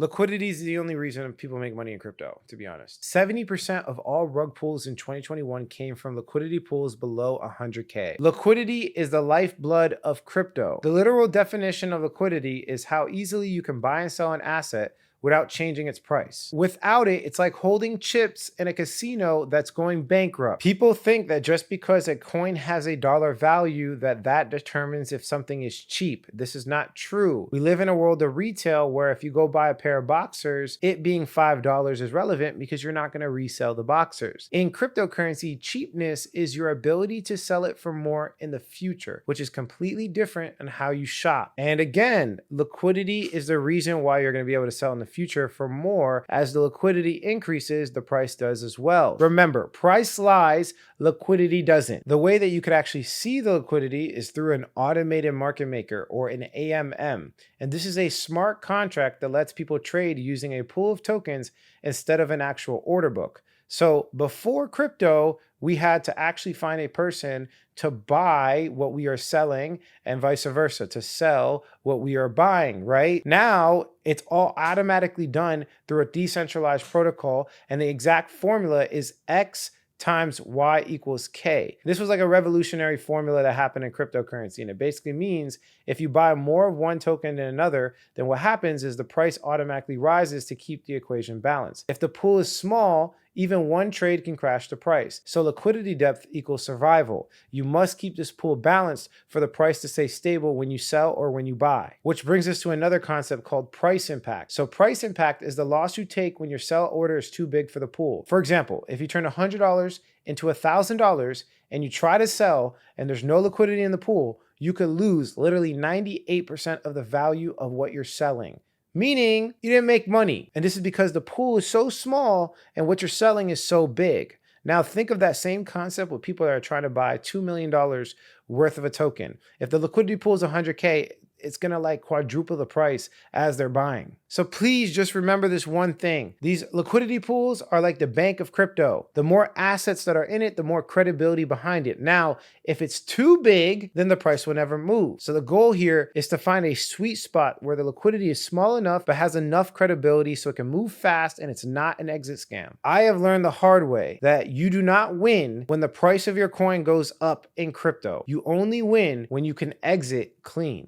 Liquidity is the only reason people make money in crypto, to be honest. 70% of all rug pulls in 2021 came from liquidity pools below 100K. Liquidity is the lifeblood of crypto. The literal definition of liquidity is how easily you can buy and sell an asset without changing its price. Without it, it's like holding chips in a casino that's going bankrupt. People think that just because a coin has a dollar value that determines if something is cheap. This is not true. We live in a world of retail where if you go buy a pair of boxers, it being $5 is relevant because you're not going to resell the boxers. In cryptocurrency, cheapness is your ability to sell it for more in the future, which is completely different on how you shop. And again, liquidity is the reason why you're going to be able to sell in the future for more. As the liquidity increases, the price does as well. Remember, price lies, liquidity doesn't. The way that you could actually see the liquidity is through an automated market maker or an AMM. And this is a smart contract that lets people trade using a pool of tokens instead of an actual order book. So before crypto, we had to actually find a person to buy what we are selling and vice versa, to sell what we are buying, right? Now, it's all automatically done through a decentralized protocol, and the exact formula is X times Y equals K. This was like a revolutionary formula that happened in cryptocurrency, and it basically means if you buy more of one token than another, then what happens is the price automatically rises to keep the equation balanced. If the pool is small, even one trade can crash the price. So liquidity depth equals survival. You must keep this pool balanced for the price to stay stable when you sell or when you buy. Which brings us to another concept called price impact. So price impact is the loss you take when your sell order is too big for the pool. For example, if you turn $100 into $1,000 and you try to sell and there's no liquidity in the pool, you could lose literally 98% of the value of what you're selling. Meaning you didn't make money. And this is because the pool is so small and what you're selling is so big. Now think of that same concept with people that are trying to buy $2 million worth of a token. If the liquidity pool is 100K, it's gonna like quadruple the price as they're buying. So please just remember this one thing. These liquidity pools are like the bank of crypto. The more assets that are in it, the more credibility behind it. Now, if it's too big, then the price will never move. So the goal here is to find a sweet spot where the liquidity is small enough, but has enough credibility so it can move fast and it's not an exit scam. I have learned the hard way that you do not win when the price of your coin goes up in crypto. You only win when you can exit clean.